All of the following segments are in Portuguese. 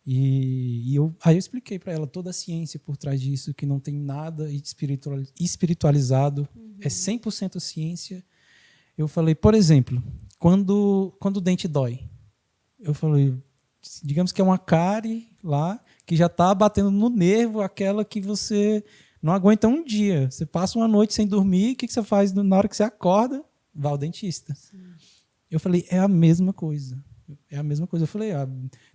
Aí eu expliquei para ela toda a ciência por trás disso, que não tem nada espiritualizado, é 100% ciência. Eu falei, por exemplo, quando o dente dói, eu falei, digamos que é uma cárie lá, que já está batendo no nervo, aquela que você não aguenta um dia. Você passa uma noite sem dormir, o que você faz na hora que você acorda? Vai ao dentista. Sim. Eu falei, é a mesma coisa. É a mesma coisa. Eu falei,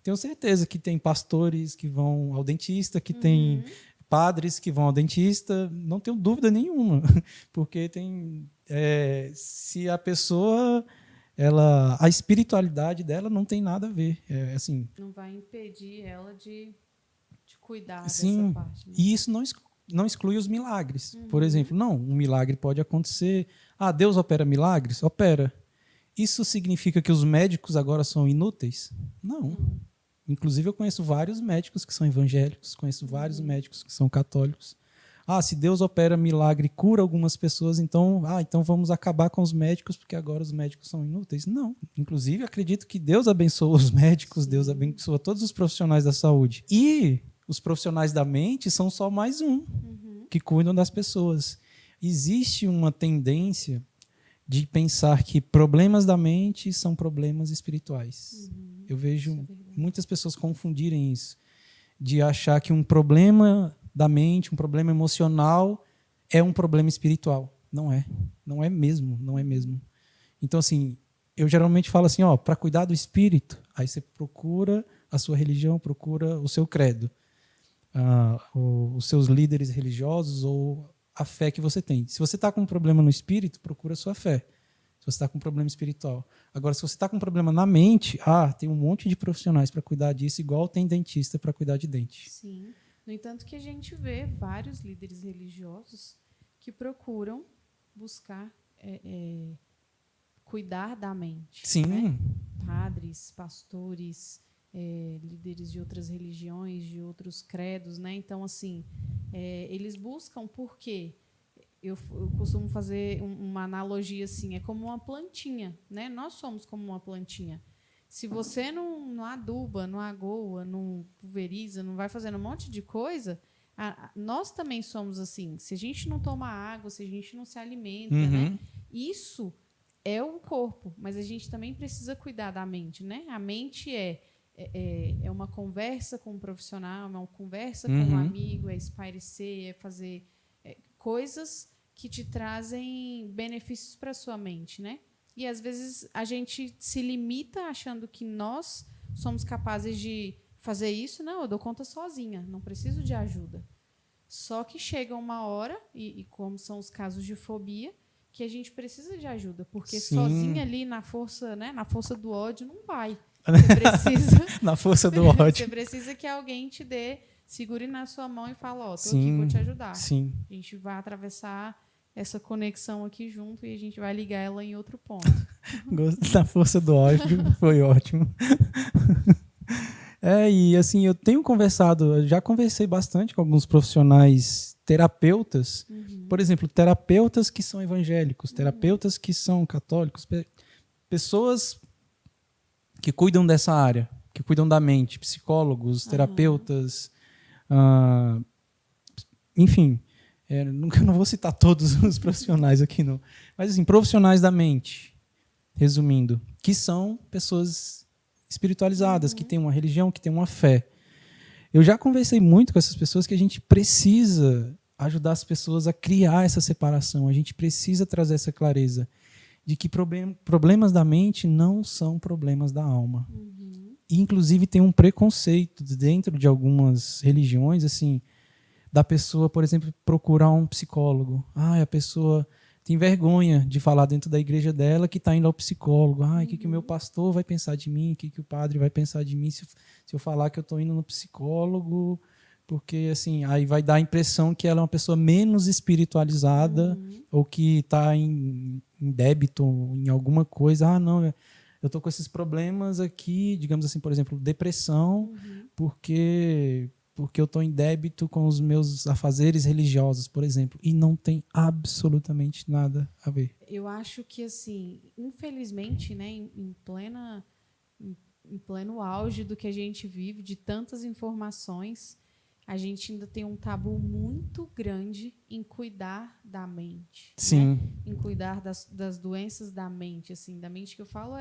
tenho certeza que tem pastores que vão ao dentista, que tem padres que vão ao dentista, não tenho dúvida nenhuma, porque se a pessoa, a espiritualidade dela não tem nada a ver. Assim, não vai impedir ela de cuidar sim, dessa parte. Né? E isso não exclui os milagres. Por exemplo, um milagre pode acontecer. Deus opera milagres? Opera. Isso significa que os médicos agora são inúteis? Não. Inclusive, eu conheço vários médicos que são evangélicos, conheço vários médicos que são católicos. Se Deus opera milagre e cura algumas pessoas, então vamos acabar com os médicos, porque agora os médicos são inúteis? Não. Inclusive, acredito que Deus abençoa os médicos, Deus abençoa todos os profissionais da saúde. E os profissionais da mente são só mais que cuidam das pessoas. Existe uma tendência de pensar que problemas da mente são problemas espirituais. Eu vejo muitas pessoas confundirem isso, de achar que um problema da mente, um problema emocional, é um problema espiritual. Não é. Não é mesmo. Não é mesmo. Então, assim, eu geralmente falo assim, para cuidar do espírito, aí você procura a sua religião, procura o seu credo, os seus líderes religiosos ou a fé que você tem. Se você está com um problema no espírito, procura a sua fé. Se você está com um problema espiritual. Agora, se você está com um problema na mente, tem um monte de profissionais para cuidar disso, igual tem dentista para cuidar de dente. Sim. No entanto, que a gente vê vários líderes religiosos que procuram buscar cuidar da mente. Sim. Né? Padres, pastores, líderes de outras religiões, de outros credos. Né? Então, assim, eles buscam por quê? Eu costumo fazer uma analogia assim, é como uma plantinha, né? Nós somos como uma plantinha. Se você não aduba, não agoa, não pulveriza, não vai fazendo um monte de coisa, nós também somos assim. Se a gente não toma água, se a gente não se alimenta, né? Isso é o corpo, mas a gente também precisa cuidar da mente, né? A mente é uma conversa com um profissional, é uma conversa com um amigo, é espairecer, é fazer coisas que te trazem benefícios para a sua mente, né? E, às vezes, a gente se limita achando que nós somos capazes de fazer isso. Não, eu dou conta sozinha, não preciso de ajuda. Só que chega uma hora, e como são os casos de fobia, que a gente precisa de ajuda, porque sozinha ali na força, né, na força do ódio não vai. Você precisa, na força do ódio. Você precisa que alguém te segure na sua mão e fale, tô aqui, vou te ajudar. Sim. A gente vai atravessar essa conexão aqui junto e a gente vai ligar ela em outro ponto. Na força do ódio, foi ótimo. E assim, eu tenho conversado, já conversei bastante com alguns profissionais terapeutas, por exemplo, terapeutas que são evangélicos, terapeutas que são católicos, pessoas que cuidam dessa área, que cuidam da mente, psicólogos, terapeutas, enfim, não vou citar todos os profissionais aqui, não, mas assim, profissionais da mente, resumindo, que são pessoas espiritualizadas, que têm uma religião, que têm uma fé. Eu já conversei muito com essas pessoas que a gente precisa ajudar as pessoas a criar essa separação, a gente precisa trazer essa clareza de que problemas da mente não são problemas da alma. E, inclusive, tem um preconceito dentro de algumas religiões, assim, da pessoa, por exemplo, procurar um psicólogo. A pessoa tem vergonha de falar dentro da igreja dela que está indo ao psicólogo. O que o meu pastor vai pensar de mim? O que o padre vai pensar de mim se eu falar que eu estou indo no psicólogo? Porque, assim, aí vai dar a impressão que ela é uma pessoa menos espiritualizada ou que está em débito em alguma coisa. Não, eu estou com esses problemas aqui, digamos assim, por exemplo, depressão, porque eu estou em débito com os meus afazeres religiosos, por exemplo, e não tem absolutamente nada a ver. Eu acho que, assim, infelizmente, né, em em pleno auge do que a gente vive, de tantas informações, a gente ainda tem um tabu muito grande em cuidar da mente. Sim. Né? Em cuidar das doenças da mente. Assim, da mente que eu falo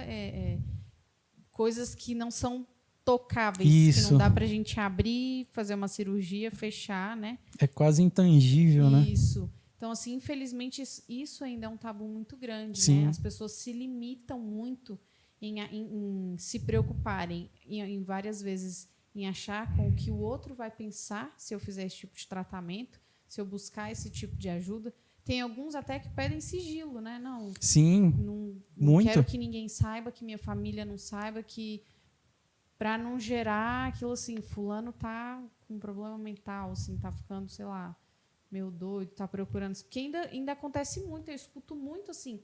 coisas que não são tocáveis, Isso. que não dá pra gente abrir, fazer uma cirurgia, fechar, né? É quase intangível, né? Isso. Então, assim, infelizmente, isso ainda é um tabu muito grande, Sim. né? As pessoas se limitam muito em se preocuparem, em várias vezes, em achar com o que o outro vai pensar se eu fizer esse tipo de tratamento, se eu buscar esse tipo de ajuda. Tem alguns até que pedem sigilo, né? Não, Sim, não muito. quero que ninguém saiba, que minha família não saiba, que para não gerar aquilo assim, fulano tá com um problema mental, assim, tá ficando, sei lá, meio doido, tá procurando. Porque ainda acontece muito, eu escuto muito assim,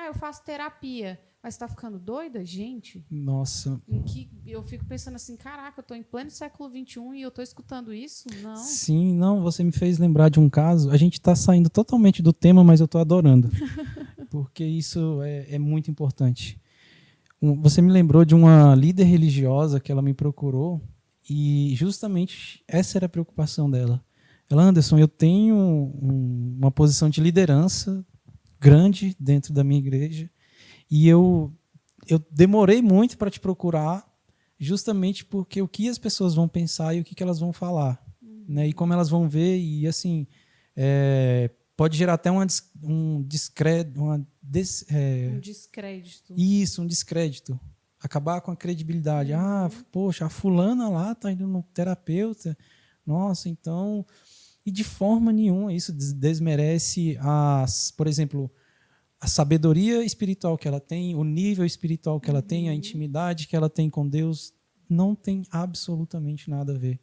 eu faço terapia, mas você tá ficando doida? Gente, Nossa. em que eu fico pensando assim, caraca, eu tô em pleno século XXI e eu tô escutando isso? Não. Sim, não, você me fez lembrar de um caso, a gente tá saindo totalmente do tema, mas eu tô adorando, porque isso é muito importante. Você me lembrou de uma líder religiosa que ela me procurou e justamente essa era a preocupação dela. Ela, Anderson, eu tenho uma posição de liderança grande dentro da minha igreja e eu demorei muito para te procurar justamente porque o que as pessoas vão pensar e o que elas vão falar, né? E como elas vão ver e assim pode gerar até um descrédito, um descrédito. Isso, um descrédito. Acabar com a credibilidade. Poxa, a fulana lá tá indo no terapeuta. Nossa, então... E de forma nenhuma isso desmerece, por exemplo, a sabedoria espiritual que ela tem, o nível espiritual que ela tem, a intimidade que ela tem com Deus. Não tem absolutamente nada a ver.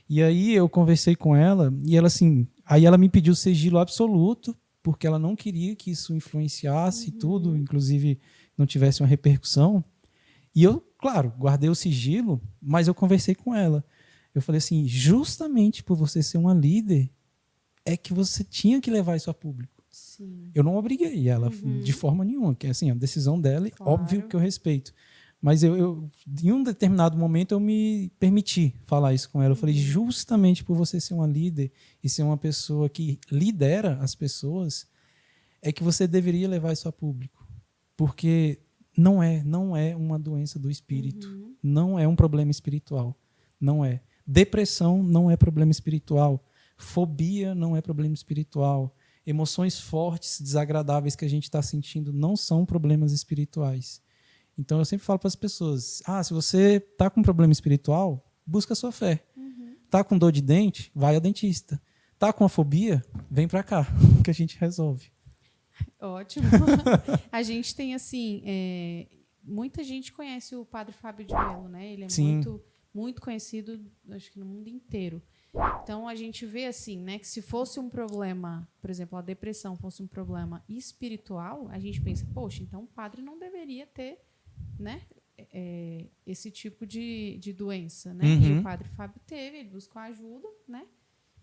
E aí eu conversei com ela e ela assim... Aí ela me pediu sigilo absoluto, porque ela não queria que isso influenciasse tudo, inclusive não tivesse uma repercussão. E eu, claro, guardei o sigilo, mas eu conversei com ela. Eu falei assim, justamente por você ser uma líder, é que você tinha que levar isso a público. Sim. Eu não obriguei ela de forma nenhuma, que assim, a decisão dela, Claro. óbvio que eu respeito. Mas eu, em um determinado momento, eu me permiti falar isso com ela. Eu falei, justamente por você ser uma líder e ser uma pessoa que lidera as pessoas, é que você deveria levar isso a público. Porque não é uma doença do espírito. Não é um problema espiritual. Não é. Depressão não é problema espiritual. Fobia não é problema espiritual. Emoções fortes, desagradáveis que a gente está sentindo não são problemas espirituais. Então, eu sempre falo para as pessoas, se você está com um problema espiritual, busca a sua fé. Está com dor de dente? Vai ao dentista. Está com a fobia? Vem para cá, que a gente resolve. Ótimo. A gente tem, assim, muita gente conhece o Padre Fábio de Mello, né? Ele é muito, muito conhecido, acho que no mundo inteiro. Então, a gente vê, assim, né, que se fosse um problema, por exemplo, a depressão fosse um problema espiritual, a gente pensa, poxa, então o padre não deveria ter, né, esse tipo de doença, né? E o Padre Fábio teve, ele buscou ajuda, né?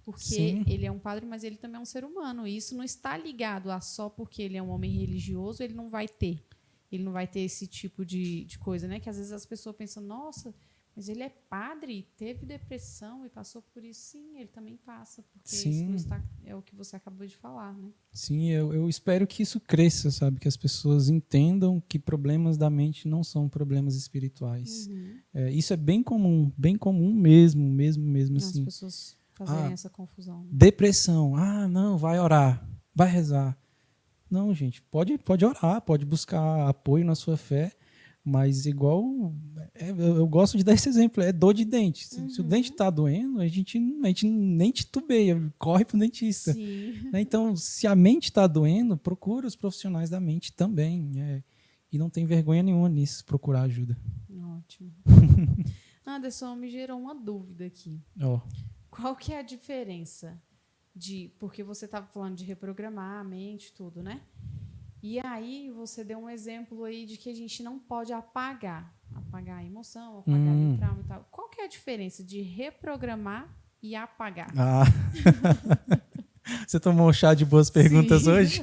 Porque ele é um padre, mas ele também é um ser humano. E isso não está ligado a só porque ele é um homem religioso, ele não vai ter. Ele não vai ter esse tipo de coisa, né? Que às vezes as pessoas pensam, nossa, mas ele é padre, teve depressão e passou por isso. Sim, ele também passa, porque isso não está, é o que você acabou de falar, né? Sim, eu espero que isso cresça, sabe? Que as pessoas entendam que problemas da mente não são problemas espirituais. Isso é bem comum mesmo assim. As pessoas fazerem essa confusão. Né? Depressão, não, vai orar, vai rezar. Não, gente, pode orar, pode buscar apoio na sua fé, mas igual, eu gosto de dar esse exemplo, é dor de dente. Se o dente está doendo, a gente nem titubeia, corre para o dentista. Né? Então, se a mente está doendo, procura os profissionais da mente também. E não tem vergonha nenhuma nisso, procurar ajuda. Ótimo. Anderson, me gerou uma dúvida aqui. Qual que é a diferença porque você estava falando de reprogramar a mente e tudo, né? E aí você deu um exemplo aí de que a gente não pode apagar a emoção, apagar o trauma e tal. Qual que é a diferença de reprogramar e apagar? Você tomou um chá de boas perguntas hoje?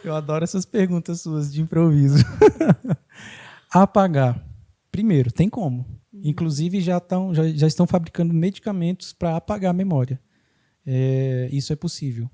Eu adoro essas perguntas suas de improviso. Apagar. Primeiro, tem como. Inclusive, já estão fabricando medicamentos para apagar a memória. Isso é possível.